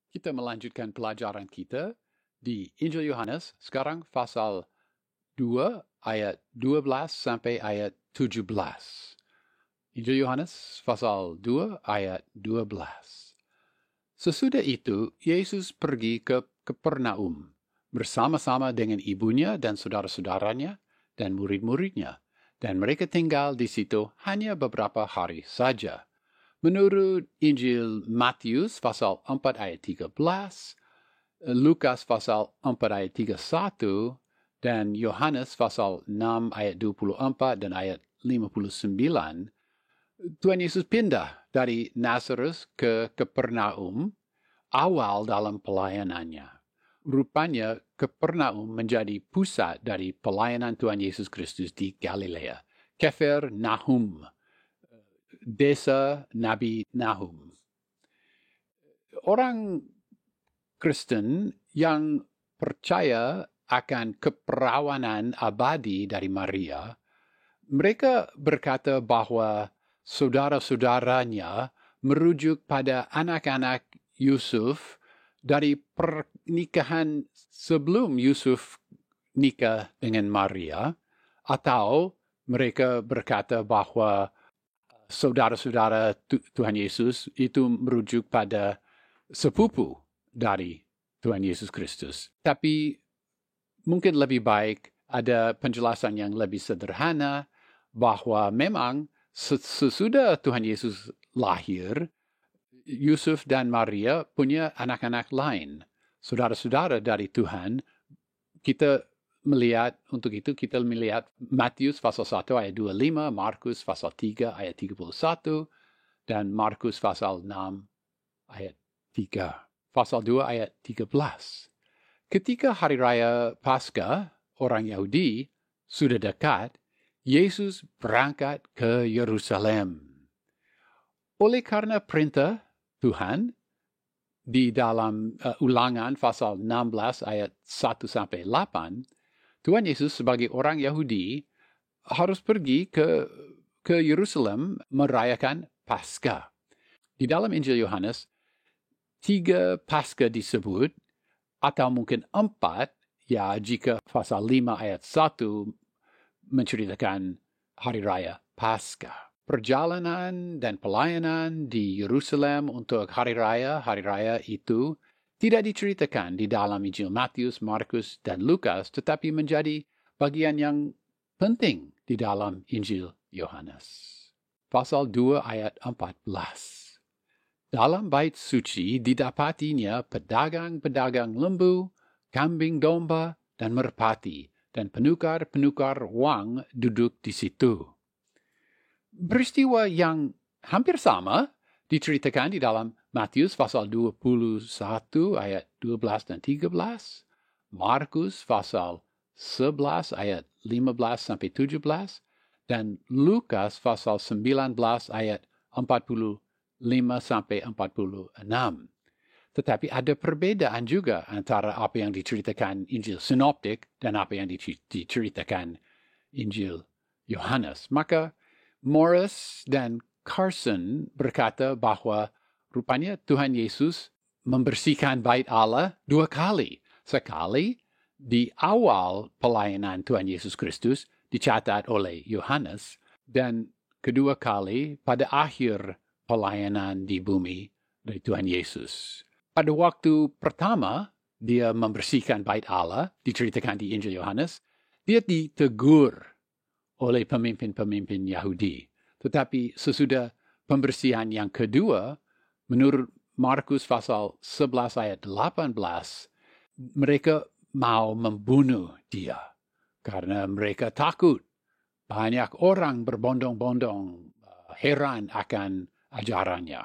Kita melanjutkan pelajaran kita di Injil Yohanes, sekarang pasal 2 ayat 12 sampai ayat 17. Injil Yohanes pasal 2 ayat 12. Sesudah itu, Yesus pergi ke Kapernaum bersama-sama dengan ibunya dan saudara-saudaranya dan murid-muridnya, dan mereka tinggal di situ hanya beberapa hari saja. Menurut Injil Matius pasal 4 ayat 13, Lukas pasal 4 ayat 31, dan Yohanes pasal 6 ayat 24 dan ayat 59, Tuhan Yesus pindah dari Nazaret ke Kapernaum awal dalam pelayanannya. Rupanya Kapernaum menjadi pusat dari pelayanan Tuhan Yesus Kristus di Galilea. Nahum, desa Nabi Nahum. Orang Kristen yang percaya akan keperawanan abadi dari Maria, mereka berkata bahwa saudara-saudaranya merujuk pada anak-anak Yusuf dari pernikahan sebelum Yusuf nikah dengan Maria, atau mereka berkata bahwa saudara-saudara Tuhan Yesus itu merujuk pada sepupu dari Tuhan Yesus Kristus. Tapi mungkin lebih baik ada penjelasan yang lebih sederhana bahwa memang sesudah Tuhan Yesus lahir, Yusuf dan Maria punya anak-anak lain, saudara-saudara dari Tuhan. Untuk itu kita melihat Matius pasal 1 ayat 25, Markus pasal 3 ayat 31, dan Markus pasal 6 ayat 3. Pasal 2 ayat 13. Ketika hari raya Paskah, orang Yahudi sudah dekat, Yesus berangkat ke Yerusalem. Oleh karena perintah Tuhan, di dalam Ulangan pasal 16 ayat 1 sampai 8, Tuhan Yesus sebagai orang Yahudi harus pergi ke Yerusalem merayakan Paskah. Di dalam Injil Yohanes, 3 Paskah disebut, atau mungkin 4, ya jika pasal 5 ayat 1 menceritakan hari raya Paskah. Perjalanan dan pelayanan di Yerusalem untuk hari raya itu tidak diceritakan di dalam Injil Matius, Markus, dan Lukas, tetapi menjadi bagian yang penting di dalam Injil Yohanes. Pasal 2 ayat 14. Dalam bait suci didapatinya pedagang-pedagang lembu, kambing domba, dan merpati, dan penukar-penukar uang duduk di situ. Peristiwa yang hampir sama diceritakan di dalam Matius pasal 21 ayat 12 dan 13, Markus pasal 11 ayat 15 sampai 17, dan Lukas pasal 19 ayat 45 sampai 46. Tetapi ada perbedaan juga antara apa yang diceritakan Injil Sinoptik dan apa yang diceritakan Injil Yohanes. Maka Morris dan Carson berkata bahwa rupanya Tuhan Yesus membersihkan bait Allah 2 kali. Sekali di awal pelayanan Tuhan Yesus Kristus dicatat oleh Yohanes, dan kedua kali pada akhir pelayanan di bumi dari Tuhan Yesus. Pada waktu pertama dia membersihkan bait Allah, diceritakan di Injil Yohanes, dia ditegur oleh pemimpin-pemimpin Yahudi. Tetapi sesudah pembersihan yang kedua, menurut Markus pasal 11 ayat 18, mereka mau membunuh dia karena mereka takut. Banyak orang berbondong-bondong heran akan ajarannya.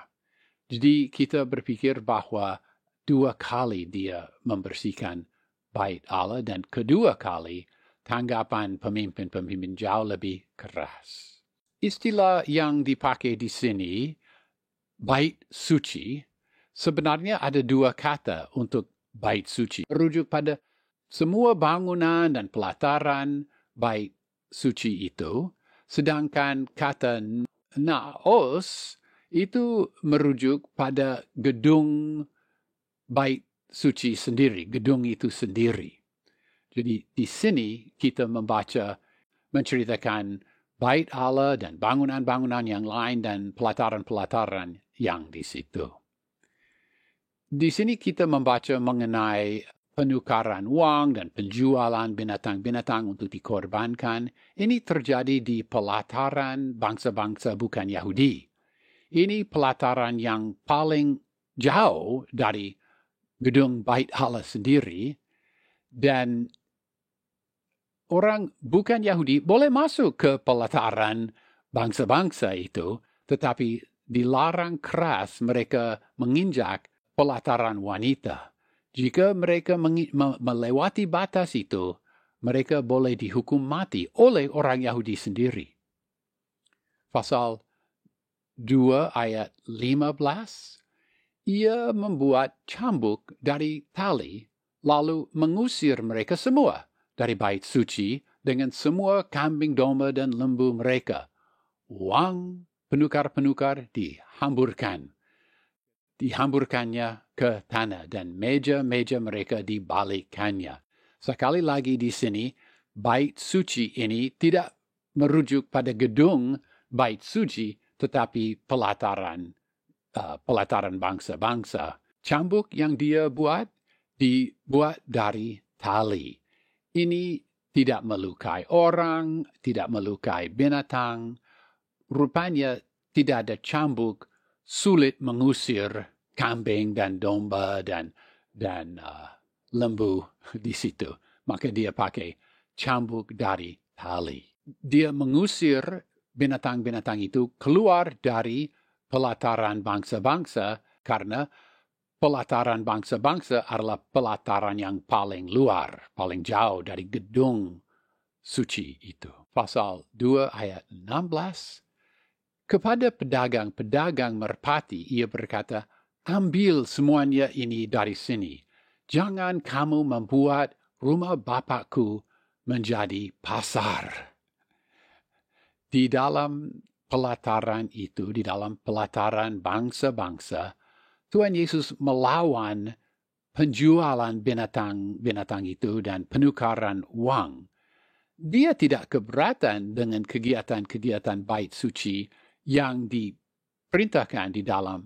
Jadi kita berpikir bahwa 2 kali dia membersihkan bait Allah, dan kedua kali tanggapan pemimpin-pemimpin jauh lebih keras. Istilah yang dipakai di sini, bait suci, sebenarnya ada 2 kata untuk bait suci. Merujuk pada semua bangunan dan pelataran bait suci itu, sedangkan kata naos itu merujuk pada gedung bait suci sendiri, gedung itu sendiri. Jadi di sini kita menceritakan bait Allah dan bangunan-bangunan yang lain dan pelataran-pelataran yang di situ. Di sini kita membaca mengenai penukaran uang dan penjualan binatang-binatang untuk dikorbankan. Ini terjadi di pelataran bangsa-bangsa bukan Yahudi. Ini pelataran yang paling jauh dari gedung bait Allah sendiri, dan orang bukan Yahudi boleh masuk ke pelataran bangsa-bangsa itu, tetapi dilarang keras mereka menginjak pelataran wanita. Jika mereka melewati batas itu, mereka boleh dihukum mati oleh orang Yahudi sendiri. Pasal 2 ayat 15, ia membuat cambuk dari tali, lalu mengusir mereka semua dari bait suci dengan semua kambing domba dan lembu mereka. Uang penukar-penukar dihamburkannya ke tanah, dan meja-meja mereka dibalikannya. Sekali lagi di sini, bait suci ini tidak merujuk pada gedung bait suci, tetapi pelataran bangsa-bangsa. Cambuk yang dia dibuat dari tali. Ini tidak melukai orang, tidak melukai binatang. Rupanya tidak ada cambuk, sulit mengusir kambing dan domba dan lembu di situ. Maka dia pakai cambuk dari tali. Dia mengusir binatang-binatang itu keluar dari pelataran bangsa-bangsa, karena pelataran bangsa-bangsa adalah pelataran yang paling luar, paling jauh dari gedung suci itu. Pasal 2 ayat 16, kepada pedagang-pedagang merpati ia berkata, ambil semuanya ini dari sini. Jangan kamu membuat rumah Bapakku menjadi pasar. Di dalam pelataran itu, di dalam pelataran bangsa-bangsa, Tuhan Yesus melawan penjualan binatang-binatang itu dan penukaran uang. Dia tidak keberatan dengan kegiatan-kegiatan bait suci yang diperintahkan di dalam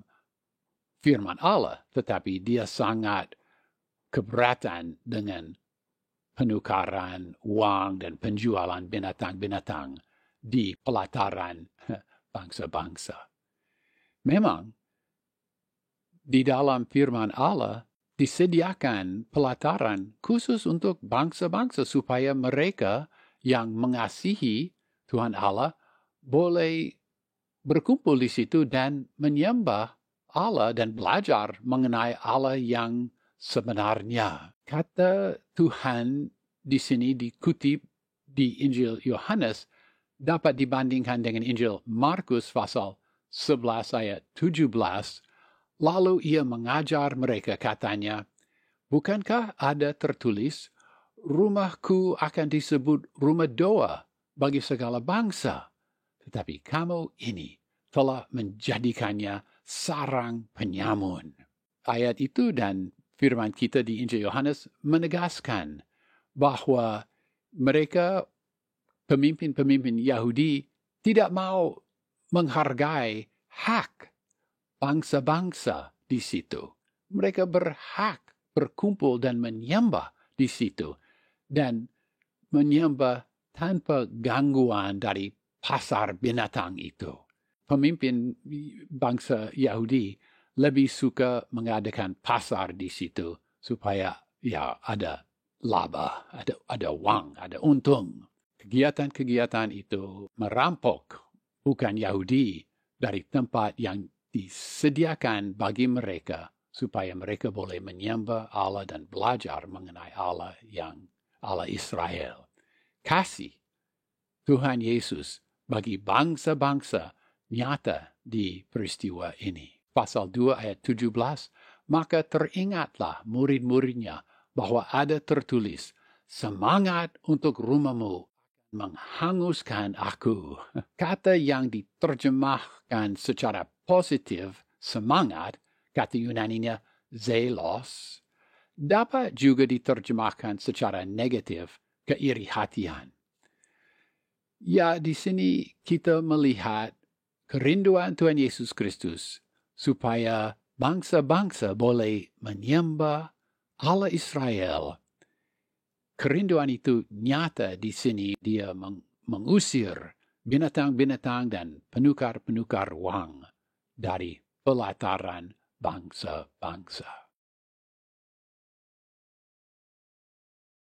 firman Allah, tetapi dia sangat keberatan dengan penukaran uang dan penjualan binatang-binatang di pelataran bangsa-bangsa. Memang, di dalam firman Allah disediakan pelataran khusus untuk bangsa-bangsa supaya mereka yang mengasihi Tuhan Allah boleh berkumpul di situ dan menyembah Allah dan belajar mengenai Allah yang sebenarnya. Kata Tuhan di sini dikutip di Injil Yohanes dapat dibandingkan dengan Injil Markus pasal 11 ayat 17. Lalu ia mengajar mereka, katanya, bukankah ada tertulis, rumahku akan disebut rumah doa bagi segala bangsa, tetapi kamu ini telah menjadikannya sarang penyamun. Ayat itu dan firman kita di Injil Yohanes menegaskan bahwa mereka, pemimpin-pemimpin Yahudi, tidak mau menghargai hak bangsa-bangsa di situ. Mereka berhak berkumpul dan menyembah di situ, dan menyembah tanpa gangguan dari pasar binatang itu. Pemimpin bangsa Yahudi lebih suka mengadakan pasar di situ supaya ada laba, ada uang, ada untung. Kegiatan-kegiatan itu merampok bukan Yahudi dari tempat yang disediakan bagi mereka supaya mereka boleh menyembah Allah dan belajar mengenai Allah yang Allah Israel. Kasih Tuhan Yesus bagi bangsa-bangsa nyata di peristiwa ini. Pasal 2 ayat 17, maka teringatlah murid-muridnya bahwa ada tertulis, semangat untuk rumahmu menghanguskan aku. Kata yang diterjemahkan secara positif, semangat, kata Yunaninya zelos, dapat juga diterjemahkan secara negatif, keiri hatian. Ya, di sini kita melihat kerinduan Tuhan Yesus Kristus supaya bangsa-bangsa boleh menyembah Allah Israel. Kerinduan itu nyata di sini. Dia mengusir binatang-binatang dan penukar-penukar wang dari pelataran bangsa-bangsa.